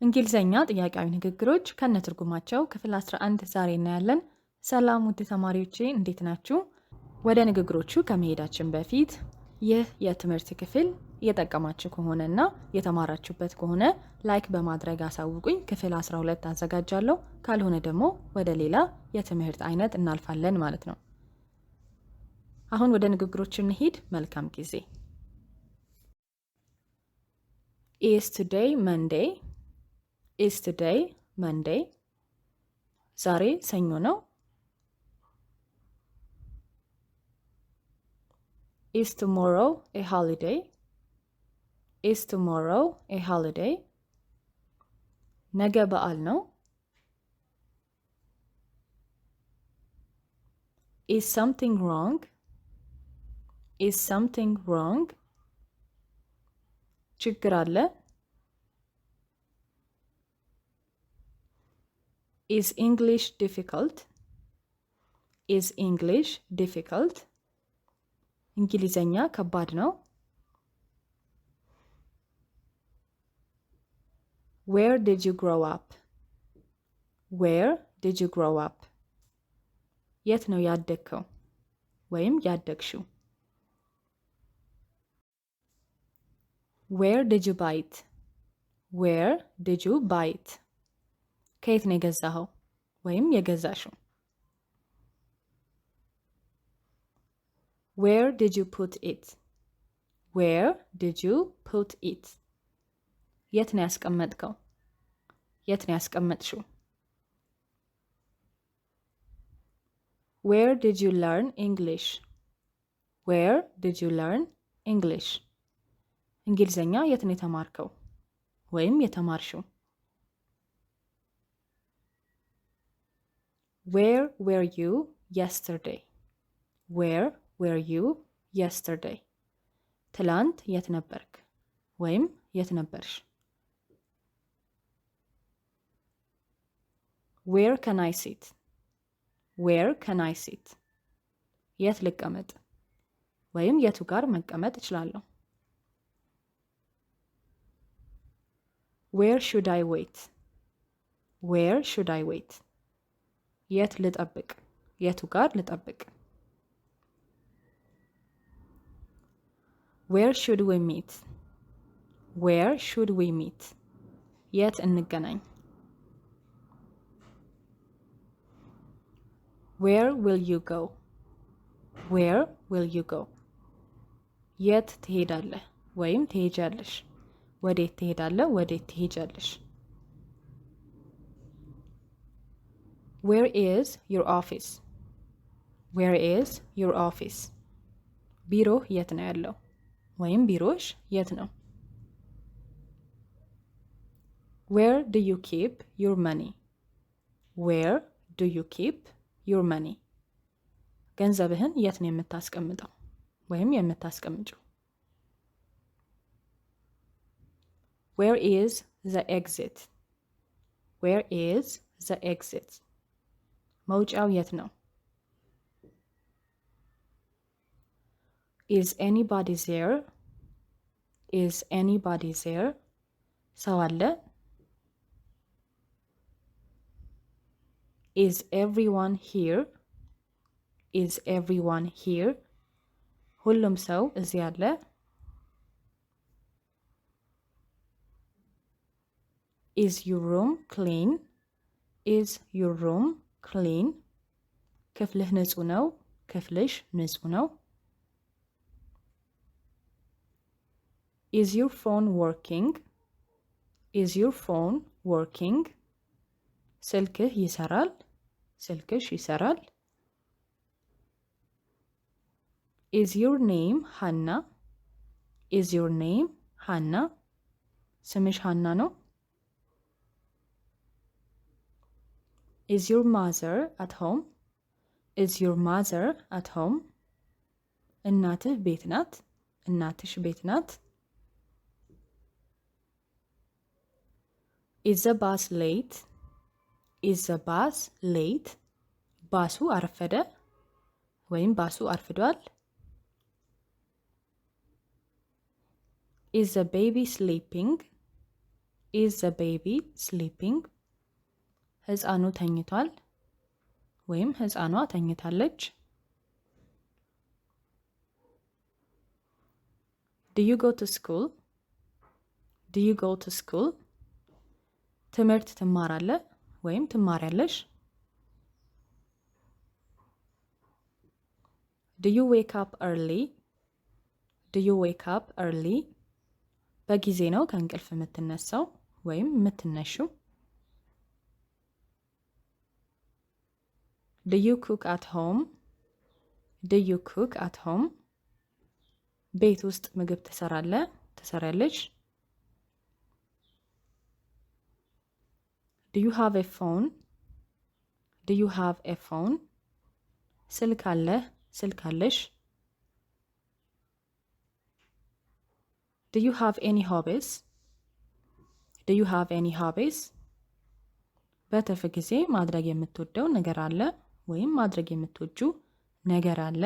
እንግሊዘኛ ጥያቄያዊ ንግግሮች ከነትርጉማቸው ክፍል 11 ዛሬ እናያለን። ሰላም ውድ ተማሪዎቼ እንዴት ናችሁ? ወደ ንግግሮቹ ከመሄዳችን በፊት ይህ የትምህርት ክፍል እየጠቀማችሁ ከሆነና የተማራችሁበት ከሆነ ላይክ በማድረግ አሳውቁኝ። ክፍል 12 አዘጋጃለሁ። ካልሆነ ደግሞ ወደ ሌላ የትምህርት አይነት እናልፋለን ማለት ነው። አሁን ወደ ንግግሮቹ እንሂድ። መልካም ጊዜ። Is today Monday? Is today Monday? ዛሬ ሰኞ ነው። Is tomorrow a holiday? Is tomorrow a holiday? ነገ በዓል ነው። Is something wrong? Is something wrong? ችግር አለ። Is English difficult? Is English difficult? እንግሊዘኛ ከባድ ነው። Where did you grow up? Where did you grow up? የት ነው ያደግከው ወይም ያደግሽው? Where did you buy it? Where did you buy it? ከየት ነው የገዛኸው ወይም የገዛሽው? Where did you put it? Where did you put it? የት ነው ያስቀመጥከው? የት ነው ያስቀመጥሽው? Where did you learn English? Where did you learn English? እንግሊዘኛ የት ነው የተማርከው ወይም የተማርሽው? Where were you yesterday? Where were you yesterday? ትላንት የት ነበርክ ወይም የት ነበርሽ? Where can I sit? Where can I sit? የት ልቀመጥ ወይም የቱ ጋር መቀመጥ እችላለሁ? Where should I wait? Where should I wait? የት ልጠብቅ የቱ ጋር ልጠብቅ? Where should we meet? Where should we meet? የት እንገናኝ? Where will you go? Where will you go? የት ትሄዳለህ ወይም ትሄጃለሽ? ወዴት ትሄዳለህ ወዴት ትሄጃለሽ? Where is your office? Where is your office? ቢሮህ የት ነው ያለው ወይም ቢሮሽ የት ነው? Where do you keep your money? Where do you keep your money? ገንዘብህን የት ነው የምታስቀምጠው ወይም የምታስቀምጪው? Where is the exit? Where is the exit? መውጫው የት ነው? Is anybody there? Is anybody there? ሰው አለ? Is everyone here? Is everyone here? ሁሉም ሰው እዚህ አለ? Is your room clean? Is your room clean? ክፍልህ ንጹህ ነው? ክፍልሽ ንጹህ ነው? Is your phone working? Is your phone working? ስልክህ ይሰራል? ስልክሽ ይሰራል? Is your name Hannah? Is your name Hannah? ስምሽ ሀና ነው? Is your mother at home? Is your mother at home? እናትህ ቤት ናት? እናትሽ ቤት ናት? Is the bus late? Is the bus late? ባሱ አረፈደ ወይም ባሱ አርፍዷል? Is the baby sleeping? Is the baby sleeping? ሕፃኑ ተኝቷል ወይም ሕፃኗ ተኝታለች። Do you go to school? Do you go to school? ትምህርት ትማራለህ ወይም ትማሪያለሽ። Do you wake up early? Do you wake up early? በጊዜ ነው ከእንቅልፍ የምትነሳው ወይም የምትነሺው። Do you cook at home? Do you cook at home? ቤት ውስጥ ምግብ ትሰራለህ ትሰሪያለሽ። Do you have a phone? Do you have a phone? ስልክ አለህ ስልክ አለሽ። Do you have any hobbies? Do you have any hobbies? በትርፍ ጊዜ ማድረግ የምትወደው ነገር አለ ወይም ማድረግ የምትወጁ ነገር አለ።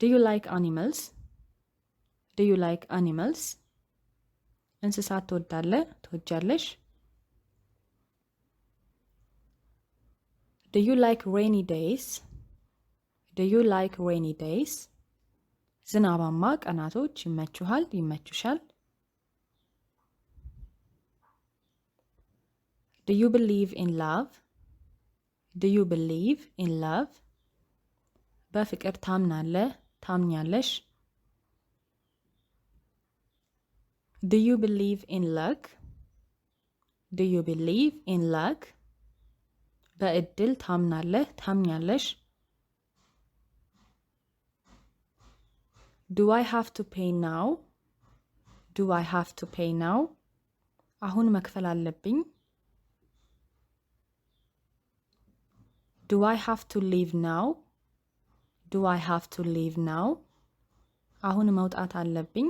Do you like animals? Do you like animals? እንስሳት ትወዳለህ ትወጃለሽ። Do you like rainy days? Do you like rainy days? ዝናባማ ቀናቶች ይመቹሃል ይመቹሻል። Do you believe in love? Do you believe in love? በፍቅር ታምናለህ ታምኛለሽ። Do you believe in luck? Do you believe in luck? በእድል ታምናለህ ታምኛለሽ። Do I have to pay now? Do I have to pay now? አሁን መክፈል አለብኝ። Do I have to leave now? Do I have to leave now? አሁን መውጣት አለብኝ።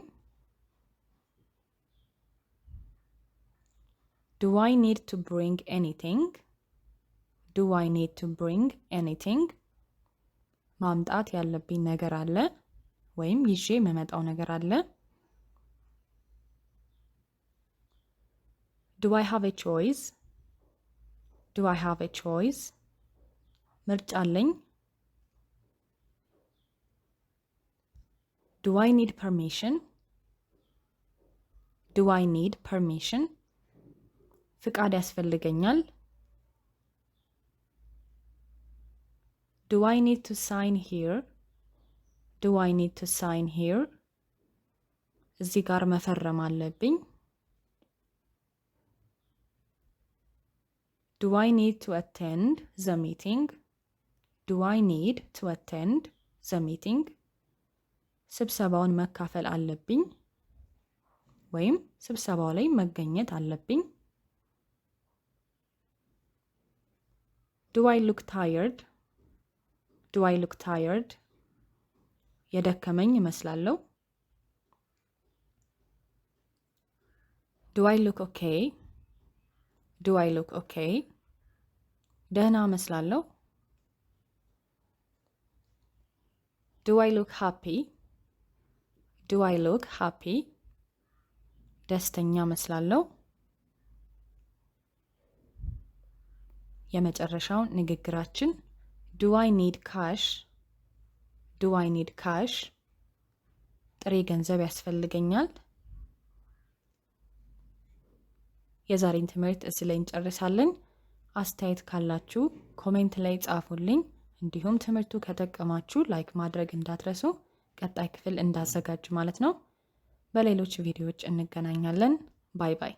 Do I need to bring anything? Do I need to bring anything? ማምጣት ያለብኝ ነገር አለ ወይም ይዤ የምመጣው ነገር አለ። Do I have a choice? Do I have a choice? ምርጫ አለኝ። Do I need permission? Do I need permission? ፍቃድ ያስፈልገኛል። Do I need to sign here? Do I need to sign here? እዚህ ጋር መፈረም አለብኝ። Do I need to attend the meeting? Do I need to attend the meeting? ስብሰባውን መካፈል አለብኝ ወይም ስብሰባው ላይ መገኘት አለብኝ። Do I look tired? Do I look tired? የደከመኝ ይመስላለሁ። Do I look okay? Do I look okay? ደህና እመስላለሁ። Do I look happy? Do I look happy? ደስተኛ እመስላለሁ። የመጨረሻው ንግግራችን Do I need cash? Do I need cash? ጥሬ ገንዘብ ያስፈልገኛል። የዛሬን ትምህርት እዚህ ላይ እንጨርሳለን። አስተያየት ካላችሁ ኮሜንት ላይ ጻፉልኝ። እንዲሁም ትምህርቱ ከጠቀማችሁ ላይክ ማድረግ እንዳትረሱ። ቀጣይ ክፍል እንዳዘጋጅ ማለት ነው። በሌሎች ቪዲዮዎች እንገናኛለን። ባይ ባይ።